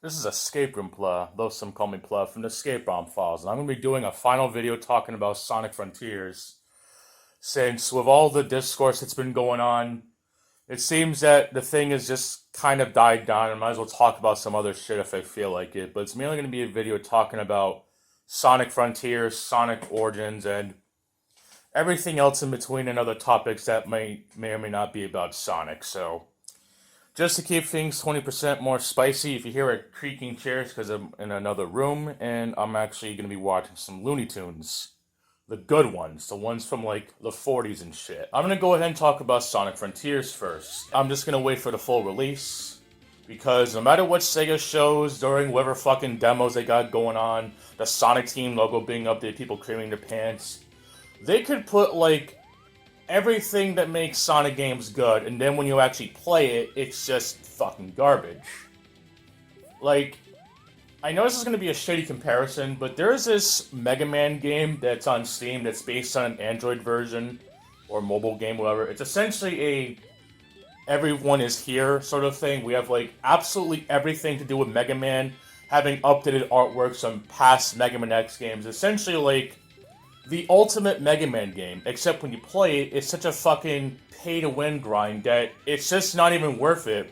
This is Escape Room Plug, though some call me Plug, from the ScapeROMFiles, and I'm going to be doing a final video talking about Sonic Frontiers. Since with all the discourse that's been going on, it seems that the thing has just kind of died down. I might as well talk about some other shit if I feel like it, but it's mainly going to be a video talking about Sonic Frontiers, Sonic Origins, and everything else in between and other topics that may or may not be about Sonic, so... Just to keep things 20% more spicy, if you hear a creaking chairs, because I'm in another room, and I'm actually going to be watching some Looney Tunes. The good ones, the ones from like the 40s and shit. I'm going to go ahead and talk about Sonic Frontiers first. I'm just going to wait for the full release, because no matter what Sega shows during whatever fucking demos they got going on, the Sonic Team logo being updated, people creaming their pants, they could put like everything that makes Sonic games good, and then when you actually play it, it's just fucking garbage. Like, I know this is going to be a shitty comparison, but there's this Mega Man game that's on Steam that's based on an Android version, or mobile game, whatever. It's essentially a everyone is here sort of thing. We have, like, absolutely everything to do with Mega Man, having updated artwork from past Mega Man X games. Essentially, like, the ultimate Mega Man game, except when you play it, it's such a fucking pay-to-win grind that it's just not even worth it,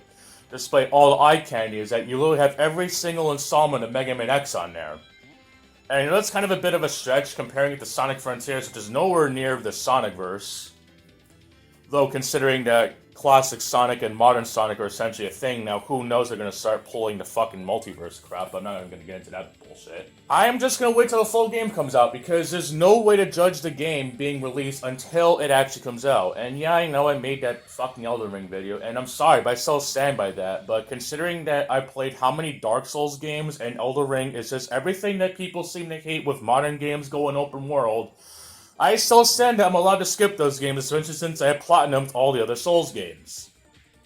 despite all the eye candy, is that you literally have every single installment of Mega Man X on there. And I know that's kind of a bit of a stretch comparing it to Sonic Frontiers, which is nowhere near the Sonicverse. Though considering that classic Sonic and modern Sonic are essentially a thing now, who knows they're going to start pulling the fucking multiverse crap. I'm not even going to get into that bullshit. I am just going to wait till the full game comes out, because there's no way to judge the game being released until it actually comes out. And yeah, I know I made that fucking Elden Ring video, and I'm sorry, but I still stand by that. But considering that I played how many Dark Souls games, and Elden Ring is just everything that people seem to hate with modern games going open world, I still stand that I'm allowed to skip those games, especially since I have platinumed all the other Souls games.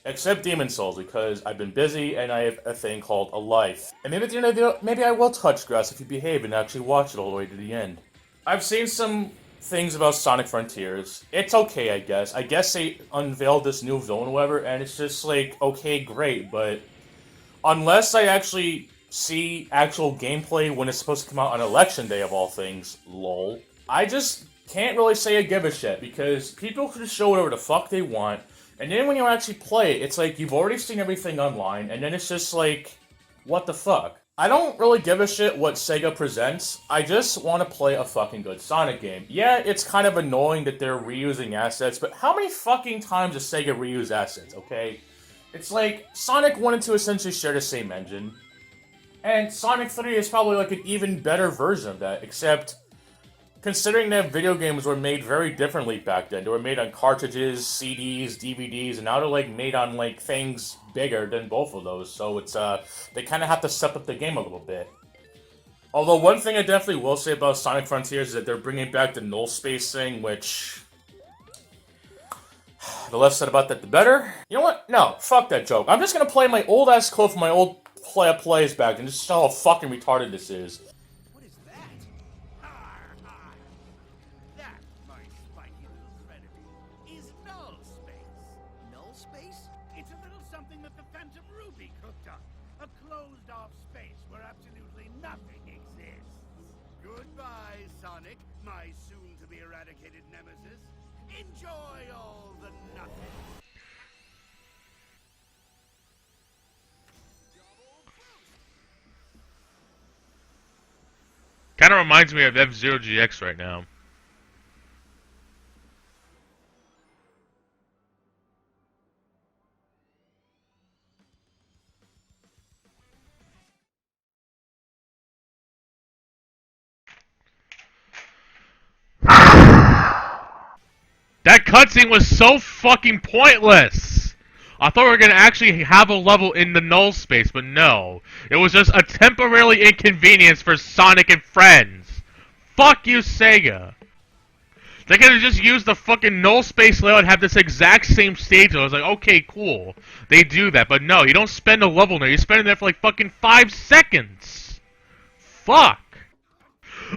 Except Demon Souls, because I've been busy and I have a thing called a life. And maybe at the end of the video, maybe I will touch grass if you behave and actually watch it all the way to the end. I've seen some things about Sonic Frontiers. It's okay, I guess. I guess they unveiled this new villain or whatever, and it's just like, okay, great, but unless I actually see actual gameplay when it's supposed to come out on Election Day of all things, lol, I just can't really say I give a shit, because people can show whatever the fuck they want, and then when you actually play it, it's like you've already seen everything online, and then it's just like, what the fuck? I don't really give a shit what Sega presents, I just want to play a fucking good Sonic game. Yeah, it's kind of annoying that they're reusing assets, but how many fucking times does Sega reuse assets, okay? It's like, Sonic 1 and 2 essentially share the same engine, and Sonic 3 is probably like an even better version of that, except considering that video games were made very differently back then. They were made on cartridges, CDs, DVDs, and now they're like made on like things bigger than both of those. So it's they kind of have to step up the game a little bit. Although one thing I definitely will say about Sonic Frontiers is that they're bringing back the null space thing, which the less said about that, the better. You know what? No, fuck that joke. I'm just gonna play my old ass clip from my old plays back and just show how fucking retarded this is. A closed-off space where absolutely nothing exists. Goodbye, Sonic, my soon-to-be eradicated nemesis. Enjoy all the nothing. Kind of reminds me of F-Zero GX right now. That cutscene was so fucking pointless! I thought we were gonna actually have a level in the null space, but no. It was just a temporary inconvenience for Sonic and friends. Fuck you, Sega. They could have just used the fucking null space layout and have this exact same stage. I was like, okay, cool. They do that, but no, you don't spend a level there. You spend it there for like fucking 5 seconds. Fuck.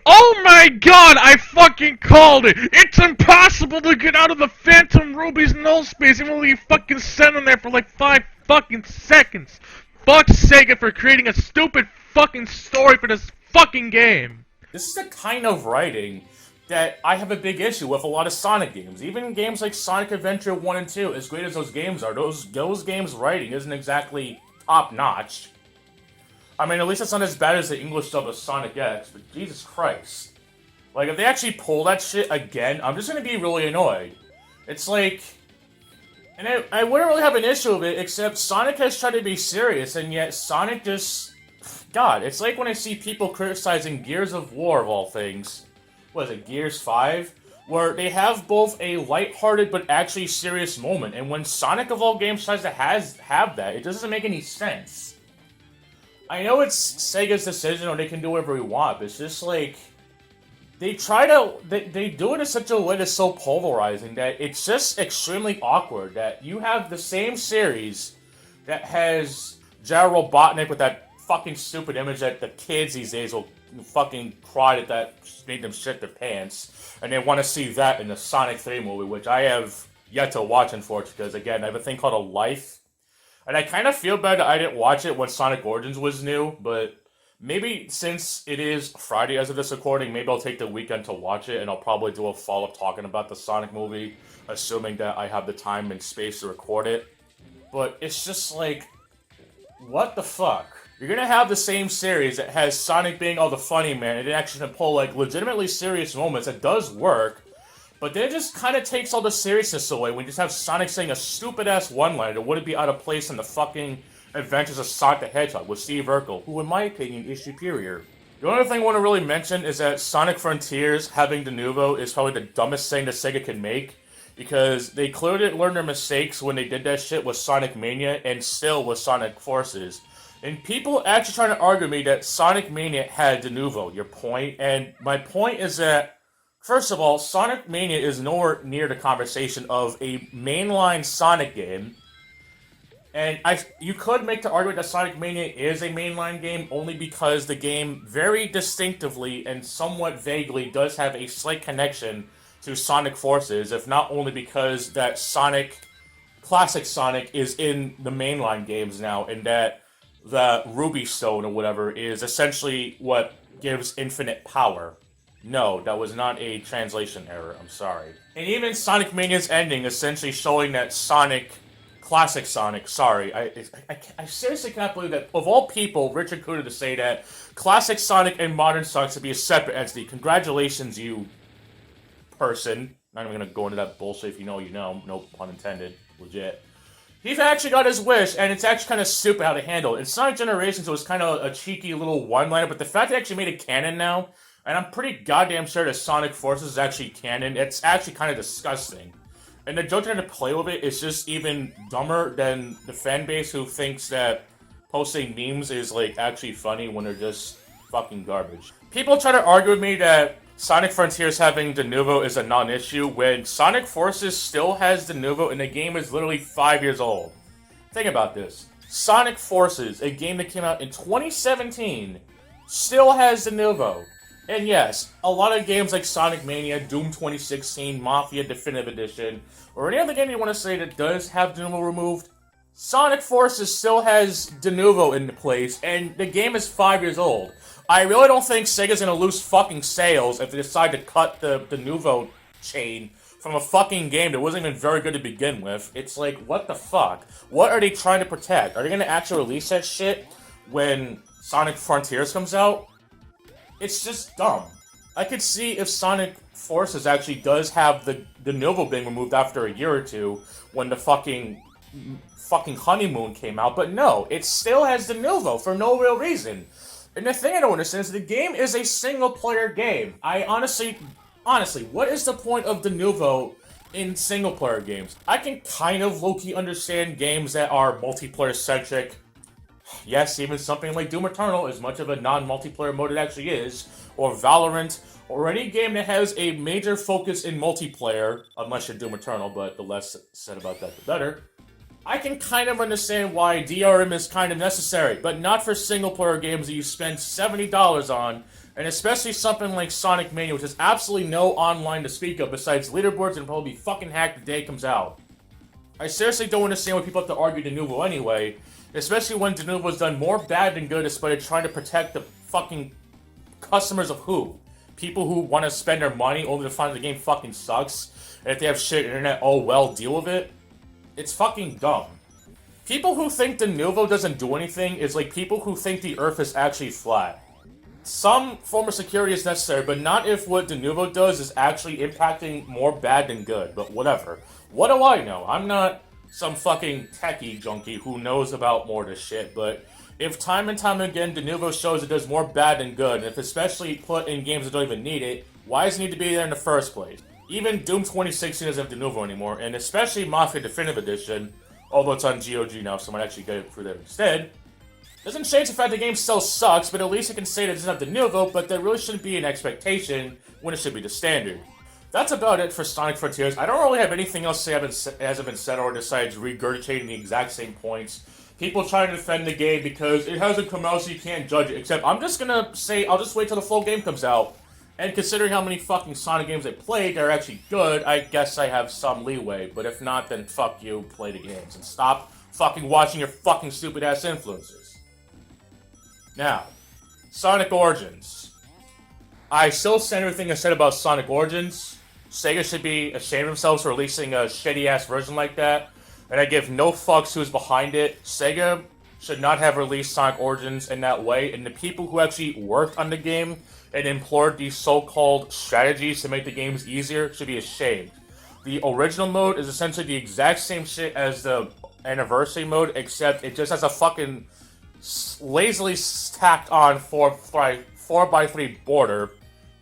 Oh my god, I fucking called it! It's impossible to get out of the Phantom Ruby's null space even though you fucking send them there for like 5 fucking seconds! fuck Sega for creating a stupid fucking story for this fucking game. This is the kind of writing that I have a big issue with a lot of Sonic games. Even games like Sonic Adventure 1 and 2, as great as those games are, those games' writing isn't exactly top-notch. I mean, at least it's not as bad as the English dub of Sonic X, but Jesus Christ. Like, if they actually pull that shit again, I'm just gonna be really annoyed. It's like... And I wouldn't really have an issue with it, except Sonic has tried to be serious, and yet Sonic just... God, it's like when I see people criticizing Gears of War, of all things. What is it, Gears 5? Where they have both a lighthearted but actually serious moment, and when Sonic of all games tries to have that, it doesn't make any sense. I know it's Sega's decision, or they can do whatever they want, but it's just like... They do it in such a way that's so polarizing that it's just extremely awkward that you have the same series that has General Robotnik with that fucking stupid image that the kids these days will fucking cry that made them shit their pants, and they want to see that in the Sonic 3 movie, which I have yet to watch, unfortunately, because again, I have a thing called a life, and I kind of feel bad that I didn't watch it when Sonic Origins was new, but maybe since it is Friday as of this recording, maybe I'll take the weekend to watch it, and I'll probably do a follow-up talking about the Sonic movie, assuming that I have the time and space to record it. But it's just like, what the fuck? You're gonna have the same series that has Sonic being all the funny man, and it actually can pull, like, legitimately serious moments. It does work, but then it just kind of takes all the seriousness away when you just have Sonic saying a stupid-ass one-liner that wouldn't be out of place in the fucking Adventures of Sonic the Hedgehog with Steve Urkel, who in my opinion is superior. The only thing I want to really mention is that Sonic Frontiers having Denuvo is probably the dumbest thing that Sega can make, because they clearly didn't learn their mistakes when they did that shit with Sonic Mania and still with Sonic Forces. And people actually trying to argue with me that Sonic Mania had Denuvo, your point, and my point is that, first of all, Sonic Mania is nowhere near the conversation of a mainline Sonic game. And you could make the argument that Sonic Mania is a mainline game only because the game very distinctively and somewhat vaguely does have a slight connection to Sonic Forces, if not only because that Classic Sonic is in the mainline games now, and that the Ruby Stone or whatever is essentially what gives infinite power. No, that was not a translation error, I'm sorry. And even Sonic Mania's ending essentially showing that Classic Sonic, sorry, I seriously cannot believe that, of all people, Richard Kuda to say that Classic Sonic and Modern Sonic should be a separate entity. Congratulations, you person. Not even gonna go into that bullshit. If you know, you know. No pun intended. Legit. He's actually got his wish, and it's actually kind of stupid how to handle it. In Sonic Generations, it was kind of a cheeky little one-liner, but the fact they actually made it canon now, and I'm pretty goddamn sure that Sonic Forces is actually canon, it's actually kind of disgusting. And the joke trying to play with it is just even dumber than the fan base who thinks that posting memes is, like, actually funny when they're just fucking garbage. People try to argue with me that Sonic Frontiers having Denuvo is a non-issue when Sonic Forces still has Denuvo and the game is literally 5 years old. Think about this. Sonic Forces, a game that came out in 2017, still has Denuvo. And yes, a lot of games like Sonic Mania, Doom 2016, Mafia Definitive Edition, or any other game you want to say that does have Denuvo removed, Sonic Forces still has Denuvo in place, and the game is 5 years old. I really don't think Sega's gonna lose fucking sales if they decide to cut the Denuvo chain from a fucking game that wasn't even very good to begin with. It's like, what the fuck? What are they trying to protect? Are they gonna actually release that shit when Sonic Frontiers comes out? It's just dumb. I could see if Sonic Forces actually does have the Denuvo being removed after a year or two when the fucking honeymoon came out, but no, it still has Denuvo for no real reason. And the thing I don't understand is the game is a single-player game. I honestly, what is the point of Denuvo in single-player games? I can kind of low-key understand games that are multiplayer-centric. Yes, even something like Doom Eternal, as much of a non-multiplayer mode it actually is, or Valorant, or any game that has a major focus in multiplayer, unless you're Doom Eternal, but the less said about that, the better. I can kind of understand why DRM is kind of necessary, but not for single-player games that you spend $70 on, and especially something like Sonic Mania, which has absolutely no online to speak of besides leaderboards and probably be fucking hacked the day it comes out. I seriously don't understand why people have to argue Denuvo anyway, especially when Denuvo's done more bad than good despite it trying to protect the fucking customers of who? People who want to spend their money only to find the game fucking sucks, and if they have shit internet, oh well, deal with it. It's fucking dumb. People who think Denuvo doesn't do anything is like people who think the Earth is actually flat. Some form of security is necessary, but not if what Denuvo does is actually impacting more bad than good, but whatever. What do I know? I'm not some fucking techie junkie who knows about more of this shit, but if time and time again Denuvo shows it does more bad than good, and if especially put in games that don't even need it, why does it need to be there in the first place? Even Doom 2016 doesn't have Denuvo anymore, and especially Mafia Definitive Edition, although it's on GOG now, so I might actually get it for there instead. Doesn't change the fact the game still sucks, but at least it can say that it doesn't have Denuvo, but there really shouldn't be an expectation when it should be the standard. That's about it for Sonic Frontiers. I don't really have anything else to say that hasn't been said or besides regurgitating the exact same points. People trying to defend the game because it hasn't come out so you can't judge it, except I'm just gonna say I'll just wait till the full game comes out. And considering how many fucking Sonic games I played that are actually good, I guess I have some leeway. But if not, then fuck you, play the games. And stop fucking watching your fucking stupid ass influencers. Now, Sonic Origins. I still stand everything I said about Sonic Origins. Sega should be ashamed of themselves for releasing a shitty-ass version like that. And I give no fucks who's behind it. Sega should not have released Sonic Origins in that way. And the people who actually worked on the game and employed these so-called strategies to make the games easier should be ashamed. The original mode is essentially the exact same shit as the anniversary mode, except it just has a fucking lazily tacked on 4x3 border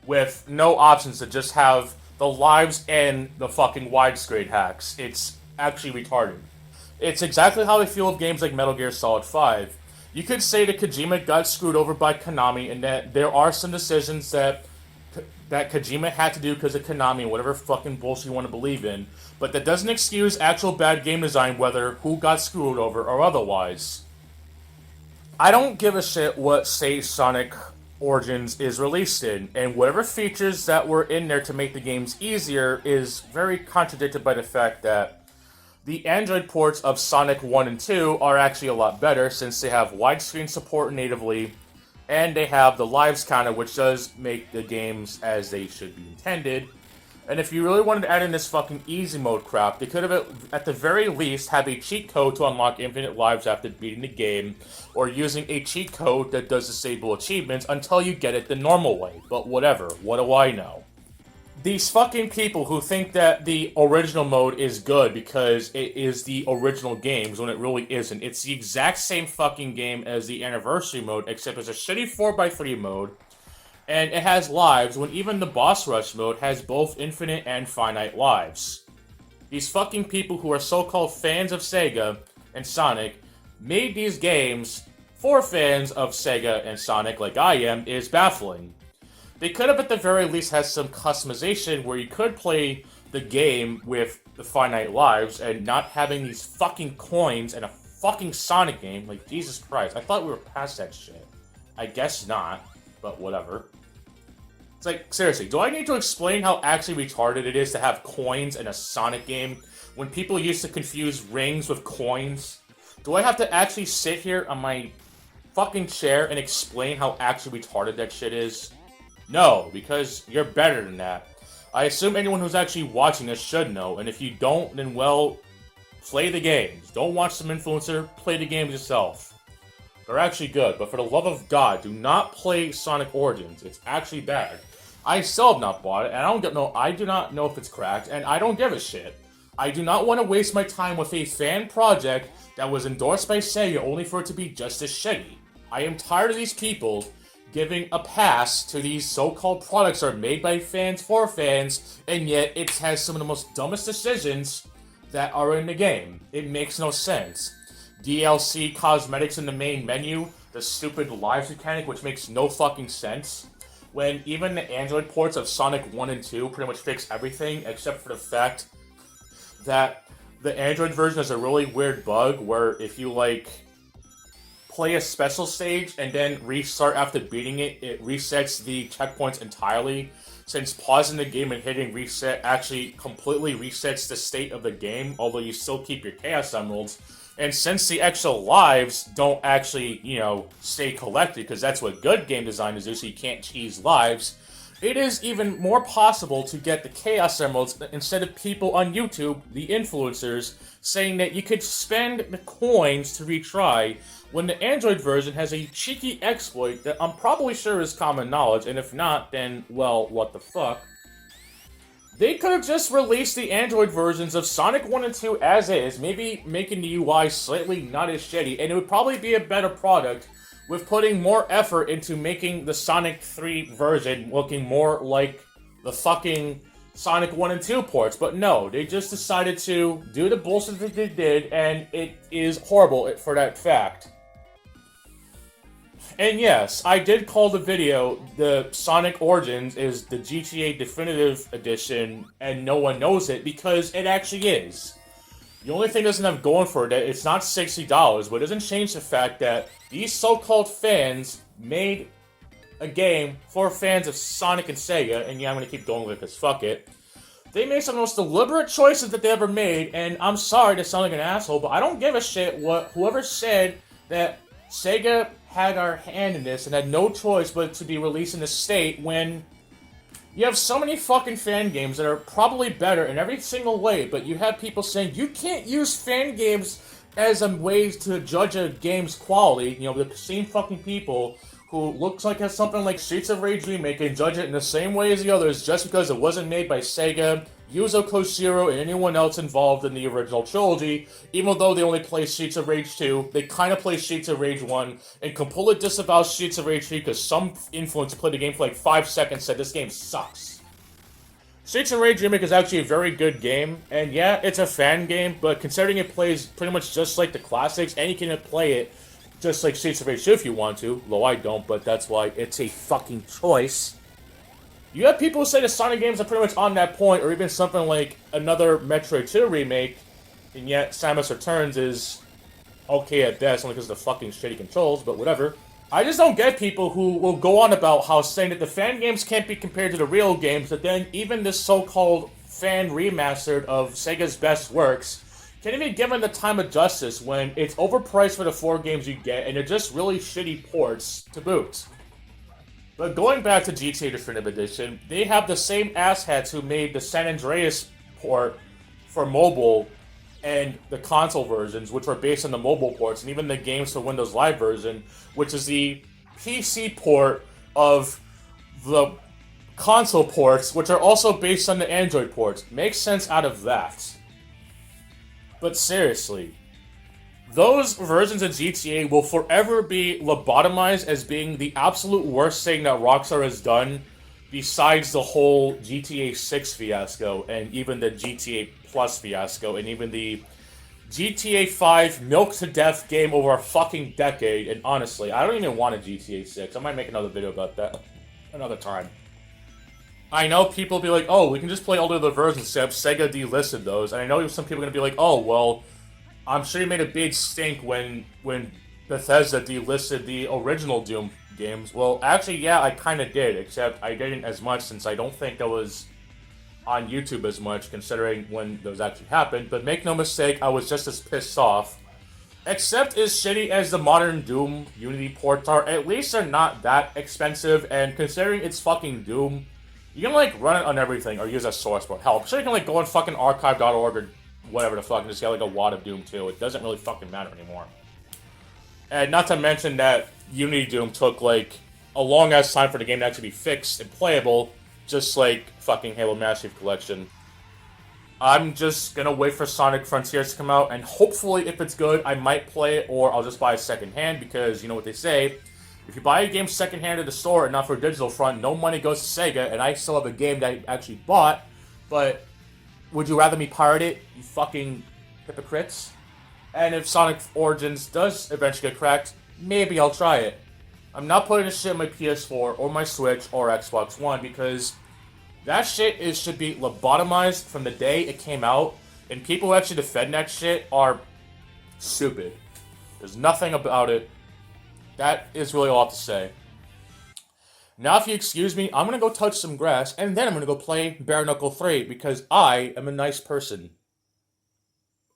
with no options to just have the lives and the fucking widescreen hacks. It's actually retarded. It's exactly how I feel with games like Metal Gear Solid 5. You could say that Kojima got screwed over by Konami and that there are some decisions that Kojima had to do because of Konami and whatever fucking bullshit you want to believe in, but that doesn't excuse actual bad game design, whether who got screwed over or otherwise. I don't give a shit what stage Sonic Origins is released in, and whatever features that were in there to make the games easier is very contradicted by the fact that the Android ports of Sonic 1 and 2 are actually a lot better since they have widescreen support natively, and they have the lives counter, which does make the games as they should be intended. And if you really wanted to add in this fucking easy mode crap, they could have at the very least have a cheat code to unlock infinite lives after beating the game, or using a cheat code that does disable achievements until you get it the normal way. But whatever, what do I know? These fucking people who think that the original mode is good because it is the original games when it really isn't. It's the exact same fucking game as the anniversary mode, except it's a shitty 4x3 mode, and it has lives when even the boss rush mode has both infinite and finite lives. These fucking people who are so-called fans of Sega and Sonic made these games for fans of Sega and Sonic like I am is baffling. They could have at the very least had some customization where you could play the game with the finite lives and not having these fucking coins in a fucking Sonic game. Like, Jesus Christ, I thought we were past that shit. I guess not, but whatever. It's like, seriously, do I need to explain how actually retarded it is to have coins in a Sonic game when people used to confuse rings with coins? Do I have to actually sit here on my fucking chair and explain how actually retarded that shit is? No, because you're better than that. I assume anyone who's actually watching this should know, and if you don't, then well, play the games. Don't watch some influencer, play the games yourself. They're actually good, but for the love of God, do not play Sonic Origins. It's actually bad. I still have not bought it, and I do not know if it's cracked, and I don't give a shit. I do not want to waste my time with a fan project that was endorsed by Sega only for it to be just as shitty. I am tired of these people giving a pass to these so-called products that are made by fans for fans, and yet it has some of the most dumbest decisions that are in the game. It makes no sense. DLC cosmetics in the main menu, the stupid lives mechanic, which makes no fucking sense, when even the Android ports of Sonic 1 and 2 pretty much fix everything, except for the fact that the Android version has a really weird bug where if you, like, play a special stage and then restart after beating it, it resets the checkpoints entirely. since pausing the game and hitting reset actually completely resets the state of the game, although you still keep your Chaos Emeralds. And since the extra lives don't actually, stay collected, because that's what good game design is, so you can't cheese lives, it is even more possible to get the Chaos Emeralds instead of people on YouTube, the influencers, saying that you could spend the coins to retry, when the Android version has a cheeky exploit that I'm probably sure is common knowledge, and if not, then, well, what the fuck. They could have just released the Android versions of Sonic 1 and 2 as is, maybe making the UI slightly not as shitty, and it would probably be a better product with putting more effort into making the Sonic 3 version looking more like the fucking Sonic 1 and 2 ports. But no, they just decided to do the bullshit that they did, and it is horrible for that fact. And yes, I did call the video the Sonic Origins is the GTA Definitive Edition, and no one knows it, because it actually is. The only thing it doesn't have going for it, it's not $60, but it doesn't change the fact that these so-called fans made a game for fans of Sonic and Sega, and yeah, I'm gonna keep going with it because fuck it. They made some of the most deliberate choices that they ever made, and I'm sorry to sound like an asshole, but I don't give a shit what whoever said that Sega had our hand in this and had no choice but to be released in this state when you have so many fucking fan games that are probably better in every single way, but you have people saying you can't use fan games as a way to judge a game's quality. The same fucking people who looks like has something like Streets of Rage Remake and judge it in the same way as the others just because it wasn't made by Sega, Yuzo Koshiro, and anyone else involved in the original trilogy, even though they only play Streets of Rage 2, they kind of play Streets of Rage 1, and completely disavow Streets of Rage 3 because some influencer played the game for like 5 seconds said this game sucks. Streets of Rage Remake is actually a very good game, and yeah, it's a fan game, but considering it plays pretty much just like the classics, and you can play it just like Streets of Rage 2 if you want to, though I don't, but that's why it's a fucking choice. You have people who say the Sonic games are pretty much on that point, or even something like another Metroid 2 remake, and yet Samus Returns is okay at best, only because of the fucking shitty controls, but whatever. I just don't get people who will go on about how saying that the fan games can't be compared to the real games, but then even this so-called fan remastered of Sega's best works can't even be given the time of justice when it's overpriced for the 4 games you get, and they're just really shitty ports to boot. But going back to GTA Definitive Edition, they have the same asshats who made the San Andreas port for mobile and the console versions, which were based on the mobile ports, and even the games for Windows Live version, which is the PC port of the console ports, which are also based on the Android ports. Makes sense out of that. But seriously, those versions of GTA will forever be lobotomized as being the absolute worst thing that Rockstar has done, besides the whole GTA 6 fiasco, and even the GTA Plus fiasco, and even the GTA 5 milk-to-death game over a fucking decade. And honestly, I don't even want a GTA 6. I might make another video about that another time. I know people will be like, oh, we can just play all the other versions except Sega delisted those. And I know some people are going to be like, oh, well, I'm sure you made a big stink when Bethesda delisted the original Doom games. Well, actually, yeah, I kind of did, except I didn't as much since I don't think that was on YouTube as much, considering when those actually happened. But make no mistake, I was just as pissed off. Except as shitty as the modern Doom Unity ports are, at least they're not that expensive, and considering it's fucking Doom, you can, like, run it on everything, or use a source port. Hell, I'm sure you can, like, go on fucking archive.org or whatever the fuck, and just get, like, a wad of Doom, too. It doesn't really fucking matter anymore. And not to mention that Unity Doom took, like, a long-ass time for the game to actually be fixed and playable, just like fucking Halo Master Chief Collection. I'm just gonna wait for Sonic Frontiers to come out, and hopefully, if it's good, I might play it, or I'll just buy it secondhand, because you know what they say, if you buy a game secondhand at the store and not for a digital front, no money goes to Sega, and I still have a game that I actually bought, but would you rather me pirate it, you fucking hypocrites? And if Sonic Origins does eventually get cracked, maybe I'll try it. I'm not putting this shit on my PS4 or my Switch or Xbox One, because that shit should be lobotomized from the day it came out, and people who actually defend that shit are stupid. There's nothing about it. That is really all I have to say. Now, if you excuse me, I'm gonna go touch some grass, and then I'm gonna go play Bare Knuckle 3 because I am a nice person.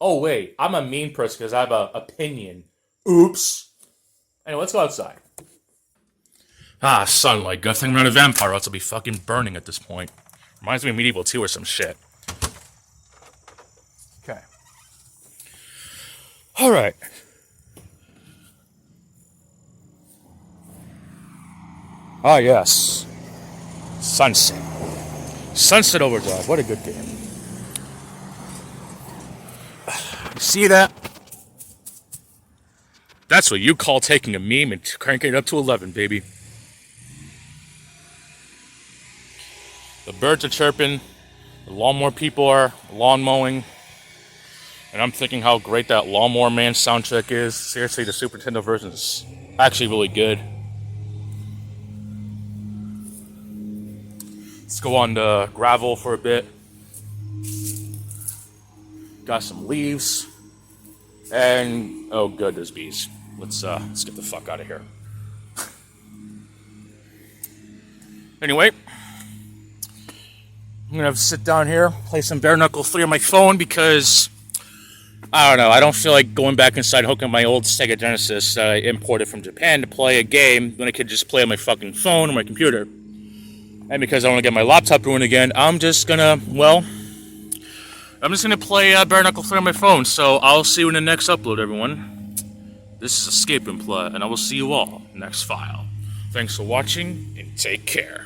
Oh wait, I'm a mean person because I have an opinion. Oops. Anyway, let's go outside. Ah, sunlight. Good thing I'm not a vampire, else I'll be fucking burning at this point. Reminds me of Medieval 2 or some shit. Okay. Alright. Ah, yes. Sunset. Sunset Overdrive. What a good game. You see that? That's what you call taking a meme and cranking it up to 11, baby. The birds are chirping. The lawnmower people are lawn mowing. And I'm thinking how great that Lawnmower Man soundtrack is. Seriously, the Super Nintendo version is actually really good. Let's go on to gravel for a bit. Got some leaves. And, oh good, there's bees. Let's get the fuck out of here. Anyway, I'm gonna have to sit down here, play some Bare Knuckle 3 on my phone because, I don't know, I don't feel like going back inside and hooking my old Sega Genesis that I imported from Japan to play a game when I could just play on my fucking phone or my computer. And because I don't want to get my laptop ruined again, I'm just gonna play Bare Knuckle 3 on my phone. So I'll see you in the next upload, everyone. This is ScapeROMFiles, and I will see you all next file. Thanks for watching, and take care.